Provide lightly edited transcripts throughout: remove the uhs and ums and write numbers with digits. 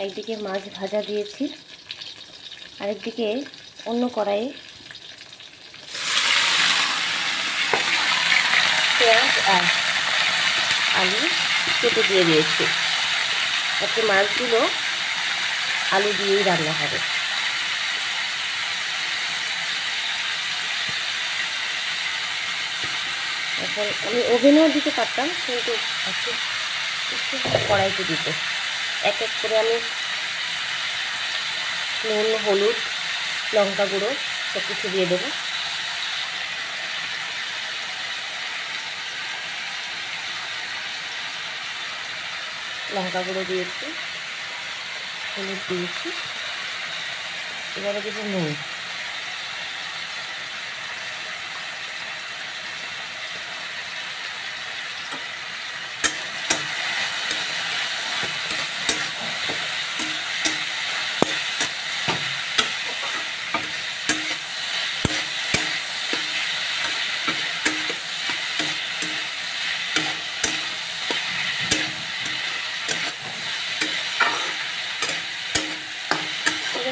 একদিকে মাছ ভাজা দিয়েছি, আরেকদিকে অন্য কড়াইয়ে পেঁয়াজ আর আলু কেটে দিয়ে দিয়েছি। আজকে মাছগুলো আলু দিয়েই রান্না হবে। এখন আমি ওভেনেও দিতে পারতাম, কিন্তু একটু কড়াইতে দিতে এক এক করে আমি নুন, হলুদ, লঙ্কা গুঁড়ো সব কিছু দিয়ে দেবো। লঙ্কা গুঁড়ো দিয়েছি, হলুদ দিয়েছি, এবারে দেবো নুন।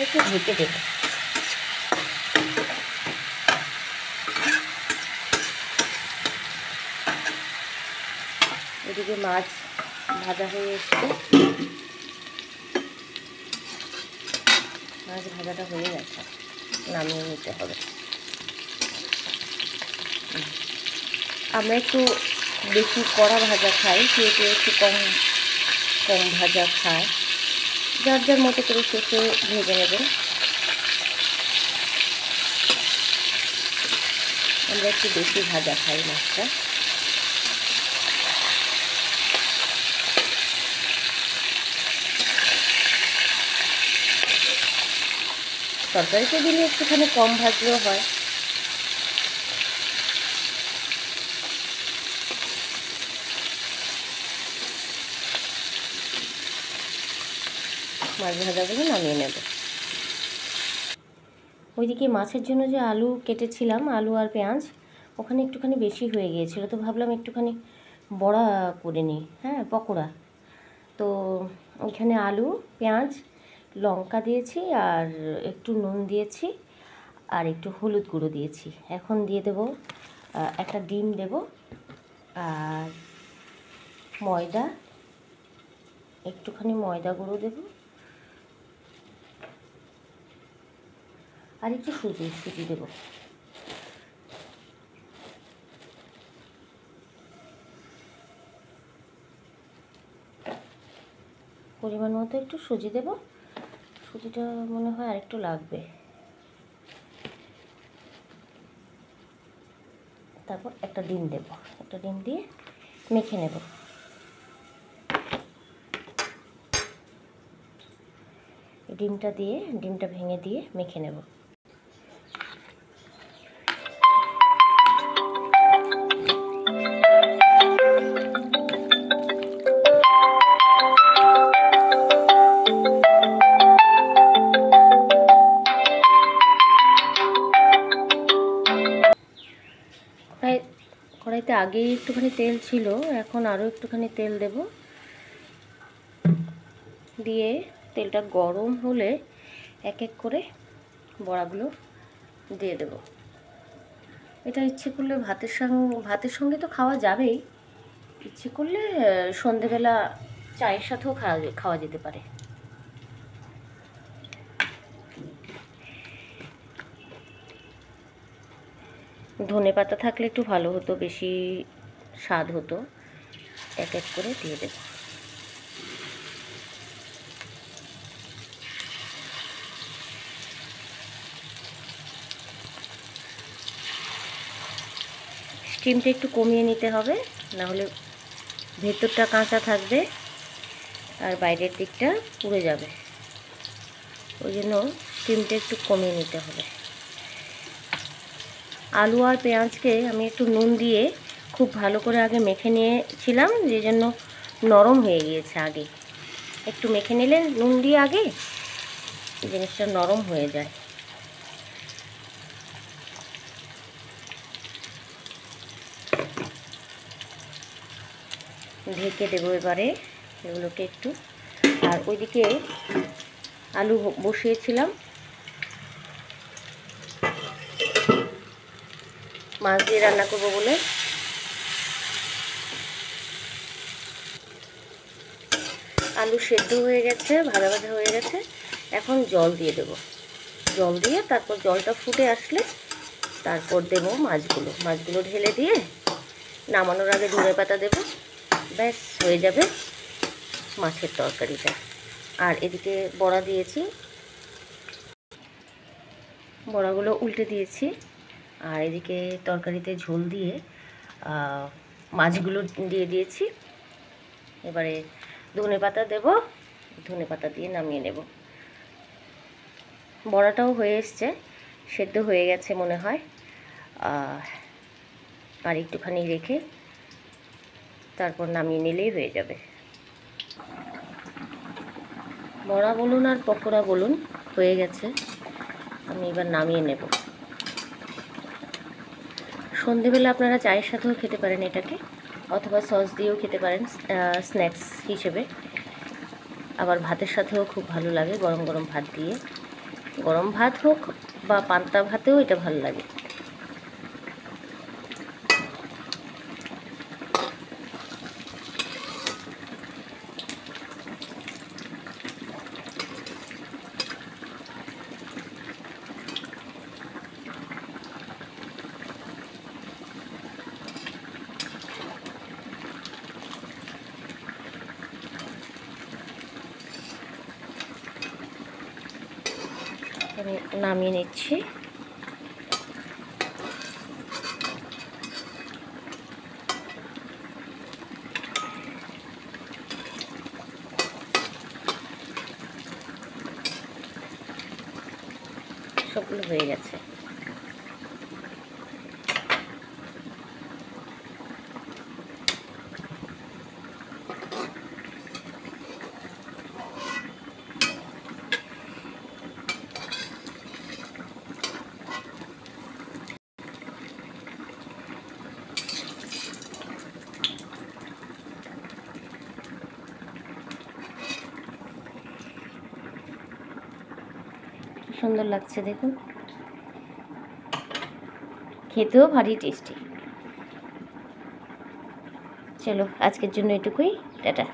একটু ঢেকে দেবো। এদিকে মাছ ভাজা হয়ে এসছে, মাছ ভাজাটা হয়ে গেছে, নামিয়ে নিতে হবে। আমরা একটু বেশি কড়া ভাজা খাই, কেউ কেউ একটু কম ভাজা খায়, যার যার মতো করে শেষে ভেজে নেবেন। আমরা একটু বেশি ভাজা খাই মাছটা। তরকারিতে দিলে একটুখানি কম ভাজলেও হয়। মাছ ভাজাগুলো নামিয়ে নেব। ওইদিকে মাছের জন্য যে আলু কেটেছিলাম, আলু আর পেঁয়াজ, ওখানে একটুখানি বেশি হয়ে গিয়েছিল, তো ভাবলাম একটুখানি বড়া করে নিই, পকোড়া। তো ওইখানে আলু, পেঁয়াজ, লঙ্কা দিয়েছি, আর একটু নুন দিয়েছি, আর একটু হলুদ গুঁড়ো দিয়েছি। এখন দিয়ে দেব একটা ডিম দেব, আর ময়দা, একটুখানি ময়দা গুঁড়ো দেব, আর একটু সুজি দেব। পরিমাণ মতো একটু সুজি দেব, সুজিটা মনে হয় আর একটু লাগবে। তারপর একটা ডিম দেব, একটা ডিম দিয়ে মেখে নেব। ডিমটা ভেঙে দিয়ে মেখে নেব। কড়াইতে আগেই একটুখানি তেল ছিল, এখন আরও একটুখানি তেল দেব। দিয়ে তেলটা গরম হলে এক এক করে বড়াগুলো দিয়ে দেব। এটা ইচ্ছে করলে ভাতের সঙ্গে তো খাওয়া যাবেই, ইচ্ছে করলে সন্ধেবেলা চায়ের সাথেও খাওয়া যেতে পারে। ধনেপাতা থাকলে একটু ভালো হতো, বেশি স্বাদ হতো। এক এক করে দিয়ে দেব। স্টিমটা একটু কমিয়ে নিতে হবে, না হলে ভেতরটা কাঁচা থাকবে আর বাইরের দিকটা পুড়ে যাবে। ওই জন্য স্টিমটা একটু কমিয়ে নিতে হবে। আলু আর পেঁয়াজকে আমি একটু নুন দিয়ে খুব ভালো করে আগে মেখে নিয়েছিলাম, যে জন্য নরম হয়ে গিয়েছে। আগে একটু মেখে নিলে নুন দিয়ে আগে জিনিসটা নরম হয়ে যায়। ঢেকে দেবো এবারে এগুলোকে একটু আর ওইদিকে আলু বসিয়েছিলাম, মাছ দিয়ে রান্না করবো বলে। আলু সেদ্ধ হয়ে গেছে, ভাজা ভাজা হয়ে গেছে। এখন জল দিয়ে দেব, জল দিয়ে তারপর জলটা ফুটে আসলে তারপর দেবো মাছগুলো ঢেলে দিয়ে নামানোর আগে ধনেপাতা দেবো। ব্যাস হয়ে যাবে মাছের তরকারিটা। আর এদিকে বড়া দিয়েছি, বড়াগুলো উল্টে দিয়েছি। আর এদিকে তরকারিতে ঝোল দিয়ে মাছগুলো দিয়ে দিয়েছি। এবারে ধনেপাতা দেব, ধনেপাতা দিয়ে নামিয়ে নেব। বড়াটাও হয়ে এসছে, সেদ্ধ হয়ে গেছে মনে হয়। আর একটুখানি রেখে তারপর নামিয়ে নিলেই হয়ে যাবে। বড়া বলুন আর পকোড়া বলুন হয়ে গেছে, আমি এবার নামিয়ে নেব। সন্ধেবেলা আপনারা চায়ের সাথেও খেতে পারেন এটাকে, অথবা সস দিয়েও খেতে পারেন স্ন্যাক্স হিসেবে। আবার ভাতের সাথেও খুব ভালো লাগে, গরম গরম ভাত দিয়ে, গরম ভাত হোক বা পান্তা ভাতেও এটা ভালো লাগে। আমি নামিয়ে নিচ্ছি। সবগুলো হয়ে গেছে। সুন্দর লাগছে দেখুন, খেতেও ভারী টেস্টি। চলো আজকের জন্য এটুকুই, টাটা।